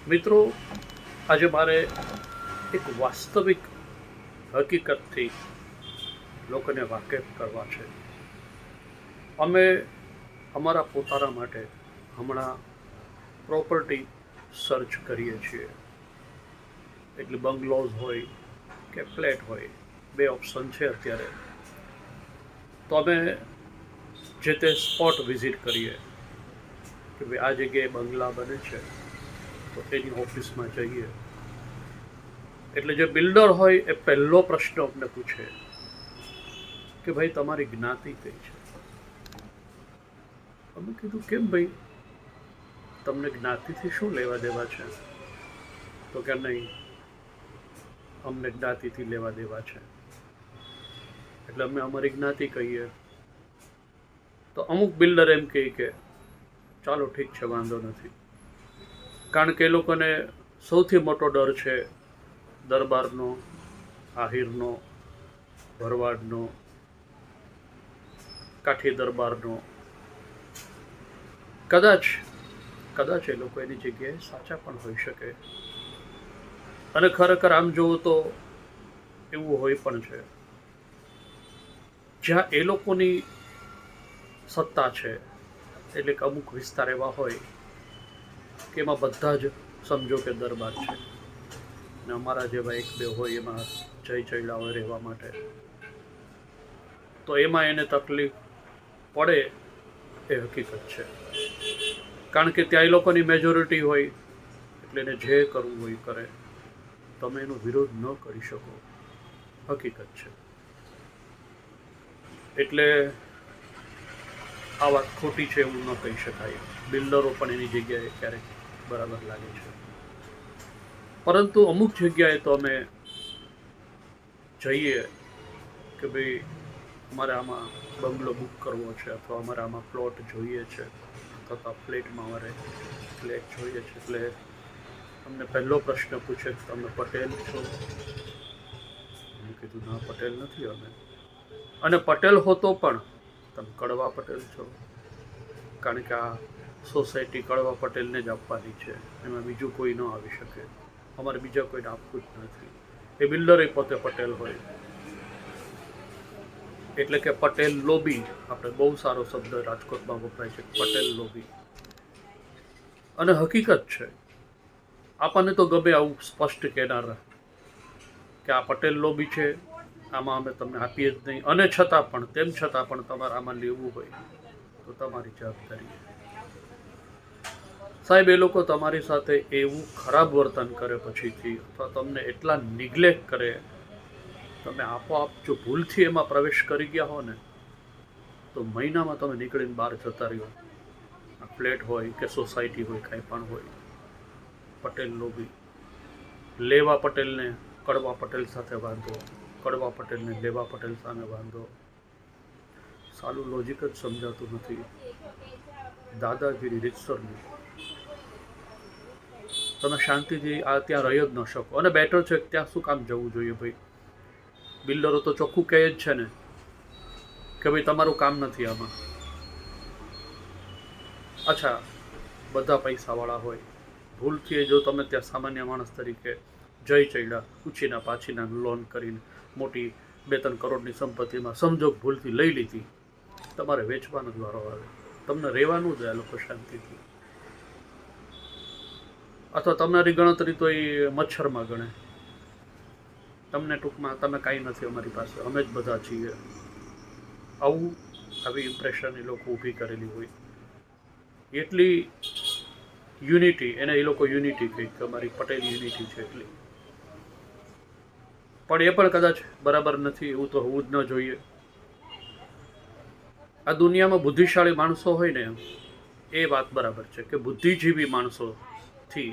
મિત્રો, આજે મારે એક વાસ્તવિક હકીકતથી લોકોને વાકેફ કરવા છે. અમે અમારા પોતાના માટે હમણાં પ્રોપર્ટી સર્ચ કરીએ છીએ. એટલે બંગલોઝ હોય કે ફ્લેટ હોય, બે ઓપ્શન છે અત્યારે. તો અમે જે તે સ્પોટ વિઝિટ કરીએ કે ભાઈ આ જગ્યાએ બંગલા બને છે, તો એની ઓફિસમાં જઈએ. એટલે જે બિલ્ડર હોય એ પહેલો પ્રશ્ન અમને પૂછે કે ભાઈ તમારી જ્ઞાતિ કઈ છે. અમે કીધું કેમ ભાઈ, તમને જ્ઞાતિથી શું લેવા દેવા છે? તો કે નહીં, અમને જ્ઞાતિથી લેવા દેવા છે. એટલે અમે અમારી જ્ઞાતિ કહીએ તો અમુક બિલ્ડર એમ કહે કે ચાલો ઠીક છે, વાંધો નથી. કારણ કે એ લોકોને સૌથી મોટો ડર છે દરબારનો, આહિરનો, ભરવાડનો, કાઠી દરબારનો. કદાચ એ લોકો એની જગ્યાએ સાચા પણ હોઈ શકે. અને ખરેખર આમ જોવું તો એવું હોય પણ છે. જ્યાં એ લોકોની સત્તા છે, એટલે કે અમુક વિસ્તાર એવા હોય કે એમાં બધા જ સમજો કે દરબાર છે, ને અમારા જેવા એક બે હોય એમાં જય ચૈડા હોય રહેવા માટે, તો એમાં એને તકલીફ પડે એ હકીકત છે. કારણ કે ત્યાં એ લોકોની મેજોરિટી હોય એટલે એને જે કરવું હોય કરે. તમે એનો વિરોધ ન કરી શકો, હકીકત છે. એટલે આ વાત ખોટી છે એવું ન કહી શકાય. બિલ્ડરો પણ એની જગ્યાએ ક્યારેક બરાબર લાગે છે. પરંતુ અમુક જગ્યાએ તો અમે જઈએ કે ભાઈ અમારે આમાં બંગલો બુક કરવો છે, અથવા અમારે આમાં પ્લોટ જોઈએ છે, અથવા ફ્લેટમાં અમારે ફ્લેટ જોઈએ છે. એટલે અમને પહેલો પ્રશ્ન પૂછે કે તમે પટેલ છો? મેં કીધું ના, પટેલ નથી અમે. અને પટેલ હો તો પણ તમે કડવા પટેલ છો? કારણ કે આ સોસાયટી કડવા પટેલને જ આપવાની છે, એમાં બીજું કોઈ ન આવી શકે. અમારે બીજા કોઈને આપવું જ નથી. એ બિલ્ડરે પોતે પટેલ હોય. એટલે કે પટેલ લોબી, આપણે બહુ સારો શબ્દ રાજકોટમાં વપરાય છે, પટેલ લોબી. અને હકીકત છે, આપણને તો ગમે આવું સ્પષ્ટ કહેનાર કે આ પટેલ લોબી છે, આમાં અમે તમને આપીએ જ નહીં. અને છતાં પણ, તેમ છતાં પણ તમારે આમાં લેવું હોય તો તમારી જવાબદારી. સાહેબ, એ લોકો તમારી સાથે એવું ખરાબ વર્તન કરે પછીથી, અથવા તમને એટલા નિગ્લેક્ટ કરે, તમે આપોઆપ જો ભૂલથી એમાં પ્રવેશ કરી ગયા હો ને, તો મહિનામાં તમે નીકળીને બહાર જતા રહ્યો. ફ્લેટ હોય કે સોસાયટી હોય, કાંઈ પણ હોય, પટેલ લોબી. લેવા પટેલને કડવા પટેલ સાથે વાંધો, કડવા પટેલને લેવા પટેલ સામે વાંધો. સાલું લોજિક જ સમજાતું નથી. દાદાગીરી રીતસરની. તમે શાંતિથી આ ત્યાં રહી જ ન શકો. અને બેટર છે ત્યાં શું કામ જવું જોઈએ ભાઈ? બિલ્ડરો તો ચોખ્ખું કહે જ છે ને કે ભાઈ તમારું કામ નથી આમાં. અચ્છા, બધા પૈસાવાળા હોય, ભૂલથી જો તમે ત્યાં સામાન્ય માણસ તરીકે જય ચૈડા ઉછીના પાછીના લોન કરીને મોટી 2-3 કરોડની સંપત્તિમાં સમજો ભૂલથી લઈ લીધી, તમારે વેચવાનો જ વારો આવે. તમને રહેવાનું જ આ લોકો શાંતિથી. અથવા તમારી ગણતરી તો એ મચ્છરમાં ગણે. તમને ટૂંકમાં તમે કાંઈ નથી અમારી પાસે, અમે જ બધા છીએ. આવી ઇમ્પ્રેશન એ લોકો ઊભી કરેલી હોય. એટલી યુનિટી, એને એ લોકો યુનિટી કહી કે અમારી પટેલ યુનિટી છે એટલી. પણ એ પણ કદાચ બરાબર નથી. એવું તો હોવું જ ન જોઈએ. આ દુનિયામાં બુદ્ધિશાળી માણસો હોય ને, એ વાત બરાબર છે કે બુદ્ધિજીવી માણસોથી,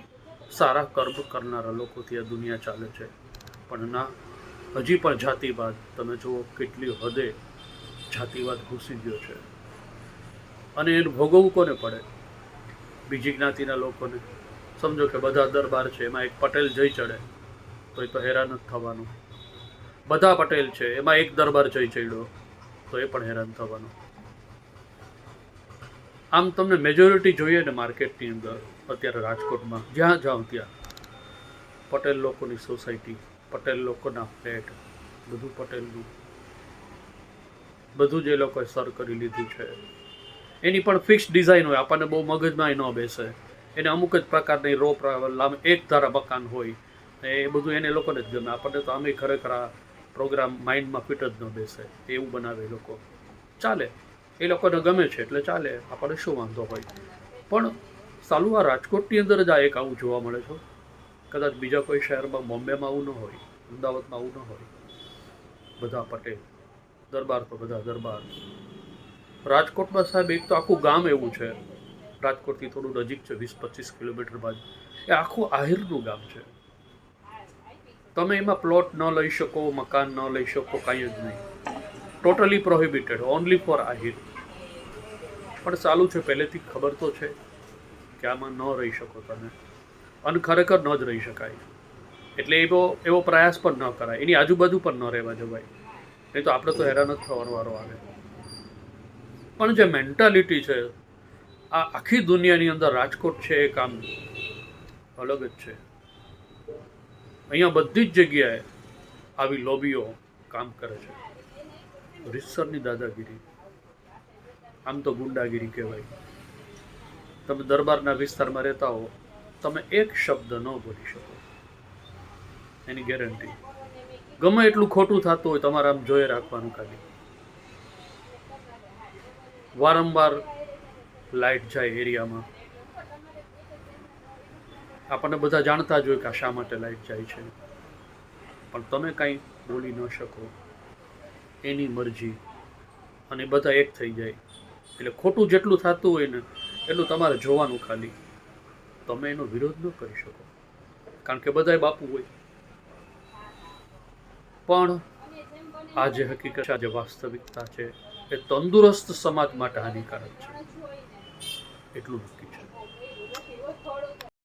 સારા કર્મ કરનારા લોકોથી આ દુનિયા ચાલે છે. પણ ના, હજી પણ જાતિવાદ, તમે જુઓ કેટલી હદે જાતિવાદ ઘૂસી ગયો છે. અને એનું ભોગવવું કોને પડે? બીજી જ્ઞાતિના લોકોને. સમજો કે બધા દરબાર છે, એમાં એક પટેલ જઈ ચડે તો એ તો હેરાન જ થવાનું. બધા પટેલ છે, એમાં એક દરબાર જઈ ચડ્યો તો એ પણ હેરાન થવાનું. આમ તમને મેજોરિટી જોઈએ ને માર્કેટની અંદર, અત્યારે રાજકોટમાં જ્યાં જાઉં ત્યાં પટેલ લોકોની સોસાયટી, પટેલ લોકોના ફ્લેટ, બધું પટેલનું, બધું જ એ લોકોએ સર કરી લીધું છે. એની પણ ફિક્સ ડિઝાઇન હોય, આપણને બહુ મગજમાં ન બેસે. એને અમુક જ પ્રકારની એક ધારા મકાન હોય, એ બધું એને લોકોને જ ગમે. આપણને તો આમે ખરેખર આ પ્રોગ્રામ માઇન્ડમાં ફિટ જ ન બેસે, એવું બનાવે એ લોકો. ચાલે, એ લોકોને ગમે છે એટલે ચાલે, આપણને શું વાંધો હોય. પણ સાલું આ રાજકોટની અંદર જ આ એક આવું જોવા મળે છે. કદાચ બીજા કોઈ શહેરમાં, બોમ્બેમાં આવું ન હોય, અમદાવાદમાં આવું ન હોય. બધા પટેલ, દરબાર તો બધા દરબાર. રાજકોટમાં સાહેબ એક તો આખું ગામ એવું છે, રાજકોટથી થોડું નજીક છે, 20-25 કિલોમીટર બાજુ, એ આખું આહિરનું ગામ છે. તમે એમાં પ્લોટ ન લઈ શકો, મકાન ન લઈ શકો, કાંઈ જ નહીં. Totally prohibited, only for Ahir. પણ ચાલુ છે, પહેલેથી ખબર તો છે કે આમાં ન રહી શકો તમે, અને ખરેખર ન જ રહી શકાય. એટલે એવો પ્રયાસ પણ ન કરાય, એની આજુબાજુ પણ ન રહેવા જવાય, નહીં તો આપણે તો હેરાન જ થવાનો વારો આવે. પણ જે મેન્ટાલિટી છે આ આખી દુનિયાની અંદર રાજકોટ છે એ કામ અલગ જ છે. અહીંયા બધી જ જગ્યાએ આવી લોબીઓ કામ કરે છે. રીતસરની દાદાગીરી, આમ તો ગુંડાગીરી કહેવાય. તમે દરબારના વિસ્તારમાં રહેતા હો, તમે એક શબ્દ ન બોલી શકો, એની ગેરંટી. ગમે એટલું ખોટું થતું હોય, તમારે આમ જોઈ રાખવાનું ખાલી. વારંવાર લાઇટ જાય એરિયામાં, આપણને બધા જાણતા જ હોય કે આ શા માટે લાઇટ જાય છે, પણ તમે કાંઈ બોલી ન શકો. એની મરજી, અને બધા એક થઈ જાય. એટલે ખોટું જેટલું થતું હોય ને એટલું તમારે જોવાનું ખાલી. તમે એનો વિરોધ ન કરી શકો, કારણ કે બધાય બાપુ હોય. પણ આ જે હકીકત છે, આ જે વાસ્તવિકતા છે, એ તંદુરસ્ત સમાજ માટે હાનિકારક છે, એટલું નક્કી છે.